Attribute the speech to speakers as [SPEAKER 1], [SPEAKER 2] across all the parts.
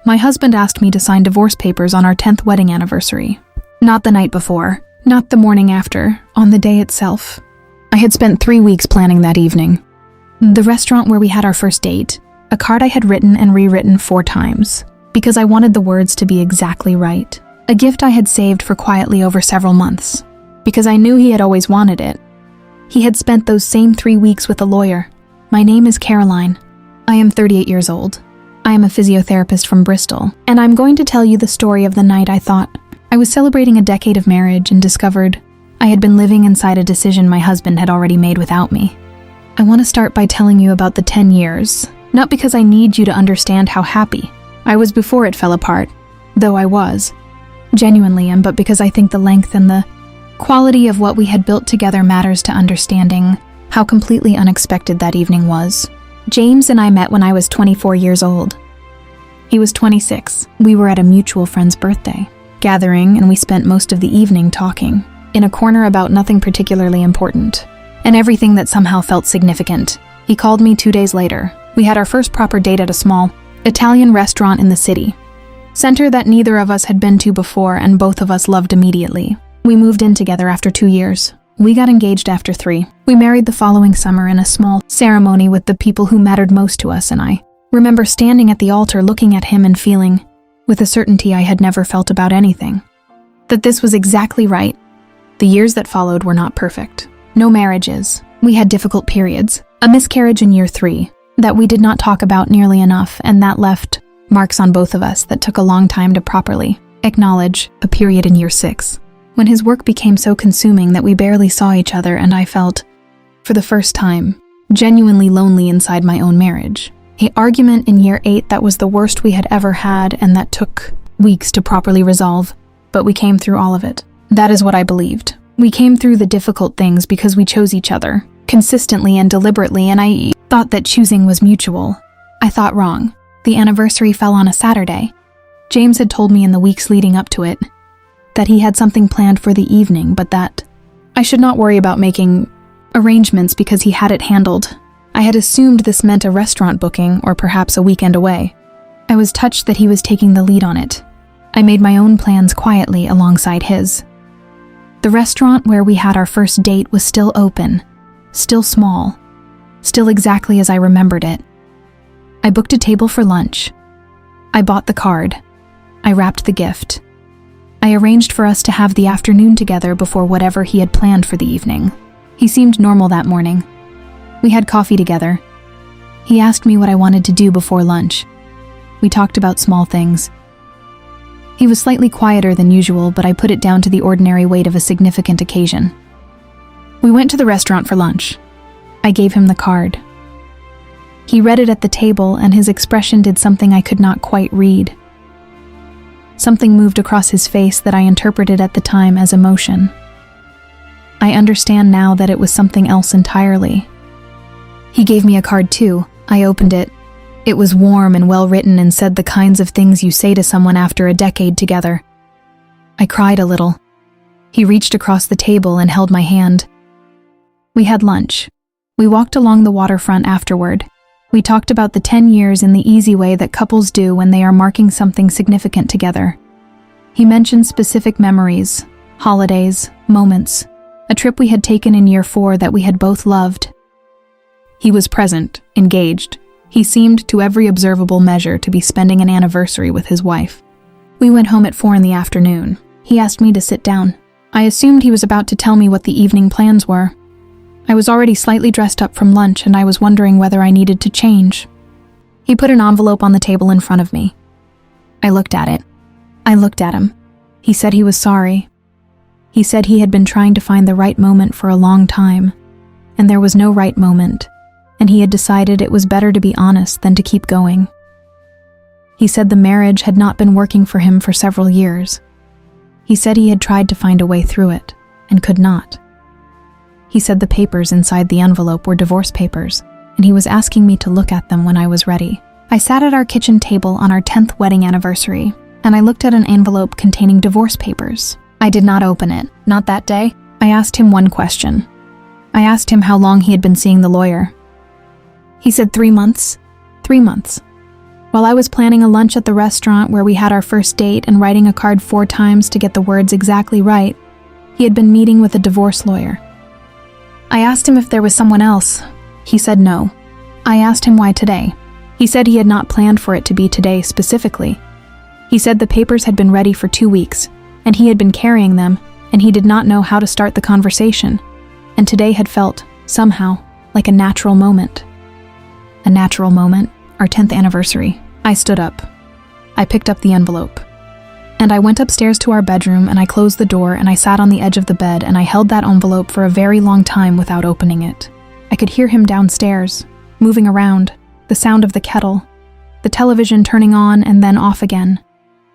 [SPEAKER 1] my husband asked me to sign divorce papers on our 10th wedding anniversary. Not the night before, not the morning after, on the day itself. I had spent 3 weeks planning that evening. The restaurant where we had our first date, a card I had written and rewritten 4 times, because I wanted the words to be exactly right. A gift I had saved for quietly over several months, because I knew he had always wanted it. He had spent those same 3 weeks with a lawyer. My name is Caroline. I am 38 years old. I am a physiotherapist from Bristol, and I'm going to tell you the story of the night I thought I was celebrating a decade of marriage and discovered I had been living inside a decision my husband had already made without me. I want to start by telling you about the 10 years, not because I need you to understand how happy I was before it fell apart, though I was. Genuinely am, but because I think the length and the quality of what we had built together matters to understanding how completely unexpected that evening was. James and I met when I was 24 years old. He was 26. We were at a mutual friend's birthday gathering, and we spent most of the evening talking, in a corner about nothing particularly important, and everything that somehow felt significant. He called me 2 days later. We had our first proper date at a small Italian restaurant in the city center that neither of us had been to before, and both of us loved immediately. We moved in together after 2 years. We got engaged after 3. We married the following summer in a small ceremony with the people who mattered most to us, and I remember standing at the altar looking at him and feeling, with a certainty I had never felt about anything, that this was exactly right. The years that followed were not perfect. No marriages. We had difficult periods. A miscarriage in year 3 that we did not talk about nearly enough, and that left marks on both of us that took a long time to properly acknowledge. A period in year 6. When his work became so consuming that we barely saw each other, and I felt, for the first time, genuinely lonely inside my own marriage. An argument in year 8 that was the worst we had ever had, and that took weeks to properly resolve, but we came through all of it. That is what I believed. We came through the difficult things because we chose each other, consistently and deliberately, and I thought that choosing was mutual. I thought wrong. The anniversary fell on a Saturday. James had told me in the weeks leading up to it that he had something planned for the evening, but that I should not worry about making arrangements because he had it handled. I had assumed this meant a restaurant booking or perhaps a weekend away. I was touched that he was taking the lead on it. I made my own plans quietly alongside his. The restaurant where we had our first date was still open, still small, still exactly as I remembered it. I booked a table for lunch. I bought the card. I wrapped the gift. I arranged for us to have the afternoon together before whatever he had planned for the evening. He seemed normal that morning. We had coffee together. He asked me what I wanted to do before lunch. We talked about small things. He was slightly quieter than usual, but I put it down to the ordinary weight of a significant occasion. We went to the restaurant for lunch. I gave him the card. He read it at the table, and his expression did something I could not quite read. Something moved across his face that I interpreted at the time as emotion. I understand now that it was something else entirely. He gave me a card too. I opened it. It was warm and well written and said the kinds of things you say to someone after a decade together. I cried a little. He reached across the table and held my hand. We had lunch. We walked along the waterfront afterward. We talked about the 10 years in the easy way that couples do when they are marking something significant together. He mentioned specific memories, holidays, moments, a trip we had taken in year 4 that we had both loved. He was present, engaged. He seemed, to every observable measure, to be spending an anniversary with his wife. We went home at 4 in the afternoon. He asked me to sit down. I assumed he was about to tell me what the evening plans were. I was already slightly dressed up from lunch, and I was wondering whether I needed to change. He put an envelope on the table in front of me. I looked at it. I looked at him. He said he was sorry. He said he had been trying to find the right moment for a long time, and there was no right moment, and he had decided it was better to be honest than to keep going. He said the marriage had not been working for him for several years. He said he had tried to find a way through it, and could not. He said the papers inside the envelope were divorce papers, and he was asking me to look at them when I was ready. I sat at our kitchen table on our 10th wedding anniversary, and I looked at an envelope containing divorce papers. I did not open it, not that day. I asked him one question. I asked him how long he had been seeing the lawyer. He said 3 months. 3 months. While I was planning a lunch at the restaurant where we had our first date and writing a card 4 times to get the words exactly right, he had been meeting with a divorce lawyer. I asked him if there was someone else. He said no. I asked him why today. He said he had not planned for it to be today specifically. He said the papers had been ready for 2 weeks, and he had been carrying them, and he did not know how to start the conversation, and today had felt, somehow, like a natural moment. A natural moment, our 10th anniversary. I stood up. I picked up the envelope. And I went upstairs to our bedroom, and I closed the door, and I sat on the edge of the bed, and I held that envelope for a very long time without opening it. I could hear him downstairs, moving around, the sound of the kettle, the television turning on and then off again,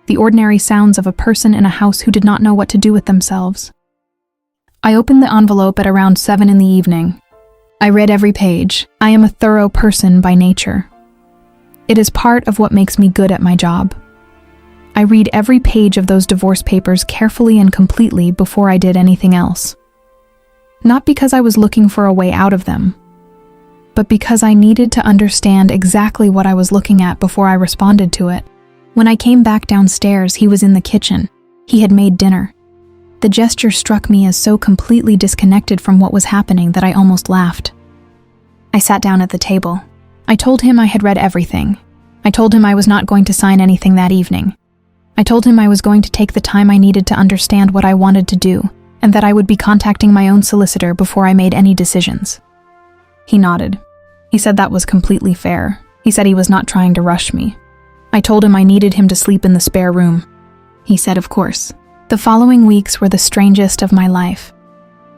[SPEAKER 1] the ordinary sounds of a person in a house who did not know what to do with themselves. I opened the envelope at around 7 in the evening. I read every page. I am a thorough person by nature. It is part of what makes me good at my job. I read every page of those divorce papers carefully and completely before I did anything else. Not because I was looking for a way out of them, but because I needed to understand exactly what I was looking at before I responded to it. When I came back downstairs, he was in the kitchen. He had made dinner. The gesture struck me as so completely disconnected from what was happening that I almost laughed. I sat down at the table. I told him I had read everything. I told him I was not going to sign anything that evening. I told him I was going to take the time I needed to understand what I wanted to do, and that I would be contacting my own solicitor before I made any decisions. He nodded. He said that was completely fair. He said he was not trying to rush me. I told him I needed him to sleep in the spare room. He said, of course. The following weeks were the strangest of my life.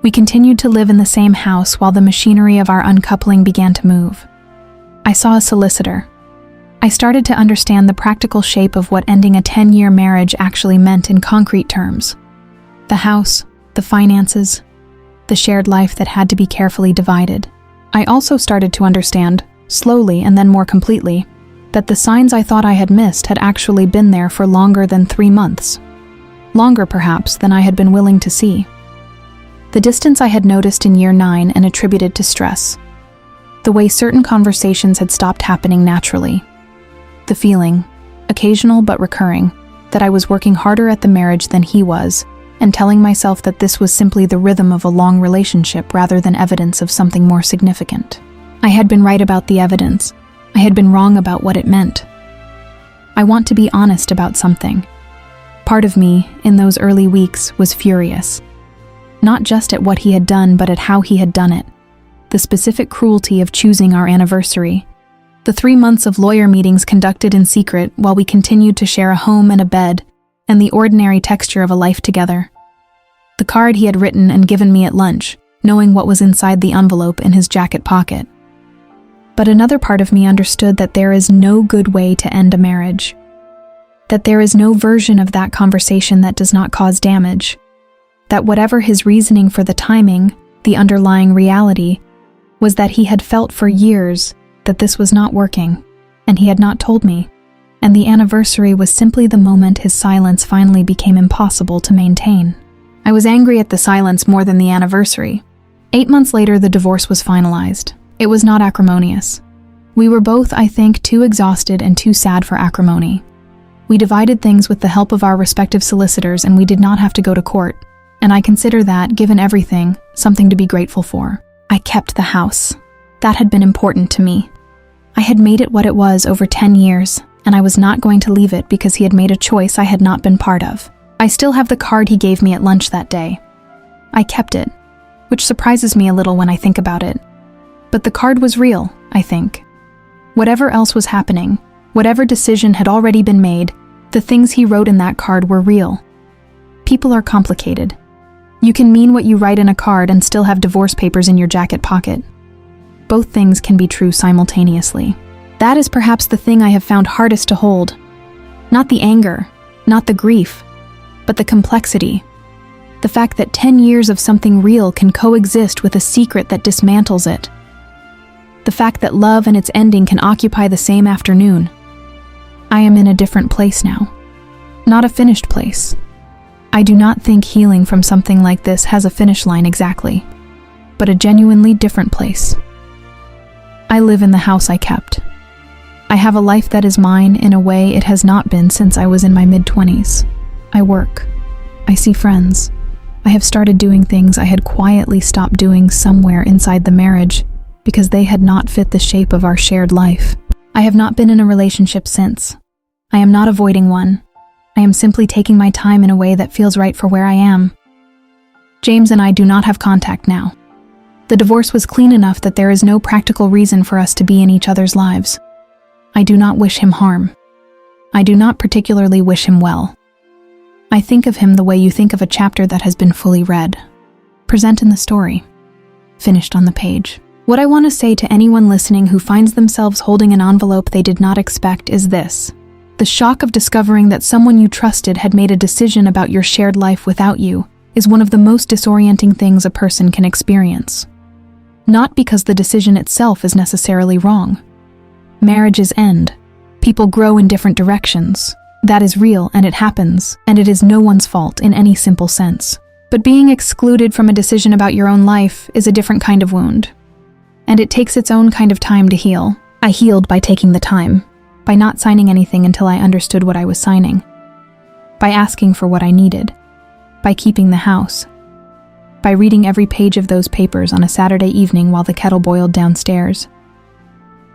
[SPEAKER 1] We continued to live in the same house while the machinery of our uncoupling began to move. I saw a solicitor. I started to understand the practical shape of what ending a 10-year marriage actually meant in concrete terms. The house, the finances, the shared life that had to be carefully divided. I also started to understand, slowly and then more completely, that the signs I thought I had missed had actually been there for longer than 3 months. Longer, perhaps, than I had been willing to see. The distance I had noticed in year 9 and attributed to stress. The way certain conversations had stopped happening naturally. The feeling, occasional but recurring, that I was working harder at the marriage than he was, and telling myself that this was simply the rhythm of a long relationship rather than evidence of something more significant. I had been right about the evidence. I had been wrong about what it meant. I want to be honest about something. Part of me, in those early weeks, was furious. Not just at what he had done, but at how he had done it. The specific cruelty of choosing our anniversary. The 3 months of lawyer meetings conducted in secret while we continued to share a home and a bed, and the ordinary texture of a life together. The card he had written and given me at lunch, knowing what was inside the envelope in his jacket pocket. But another part of me understood that there is no good way to end a marriage. That there is no version of that conversation that does not cause damage. That whatever his reasoning for the timing, the underlying reality, was that he had felt for years that this was not working, and he had not told me, and the anniversary was simply the moment his silence finally became impossible to maintain. I was angry at the silence more than the anniversary. 8 months later, the divorce was finalized. It was not acrimonious. We were both, I think, too exhausted and too sad for acrimony. We divided things with the help of our respective solicitors, and we did not have to go to court, and I consider that, given everything, something to be grateful for. I kept the house. That had been important to me. I had made it what it was over 10 years, and I was not going to leave it because he had made a choice I had not been part of. I still have the card he gave me at lunch that day. I kept it, which surprises me a little when I think about it. But the card was real, I think. Whatever else was happening, whatever decision had already been made, the things he wrote in that card were real. People are complicated. You can mean what you write in a card and still have divorce papers in your jacket pocket. Both things can be true simultaneously. That is perhaps the thing I have found hardest to hold. Not the anger, not the grief, but the complexity. The fact that 10 years of something real can coexist with a secret that dismantles it. The fact that love and its ending can occupy the same afternoon. I am in a different place now. Not a finished place. I do not think healing from something like this has a finish line exactly, but a genuinely different place. I live in the house I kept. I have a life that is mine in a way it has not been since I was in my mid-20s. I work. I see friends. I have started doing things I had quietly stopped doing somewhere inside the marriage because they had not fit the shape of our shared life. I have not been in a relationship since. I am not avoiding one. I am simply taking my time in a way that feels right for where I am. James and I do not have contact now. The divorce was clean enough that there is no practical reason for us to be in each other's lives. I do not wish him harm. I do not particularly wish him well. I think of him the way you think of a chapter that has been fully read. Present in the story. Finished on the page. What I want to say to anyone listening who finds themselves holding an envelope they did not expect is this. The shock of discovering that someone you trusted had made a decision about your shared life without you is one of the most disorienting things a person can experience. Not because the decision itself is necessarily wrong. Marriages end. People grow in different directions. That is real, and it happens, and it is no one's fault in any simple sense. But being excluded from a decision about your own life is a different kind of wound. And it takes its own kind of time to heal. I healed by taking the time, by not signing anything until I understood what I was signing, by asking for what I needed, by keeping the house, by reading every page of those papers on a Saturday evening while the kettle boiled downstairs,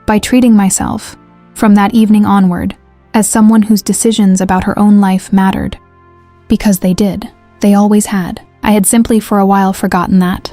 [SPEAKER 1] by treating myself, from that evening onward, as someone whose decisions about her own life mattered. Because they did. They always had. I had simply for a while forgotten that.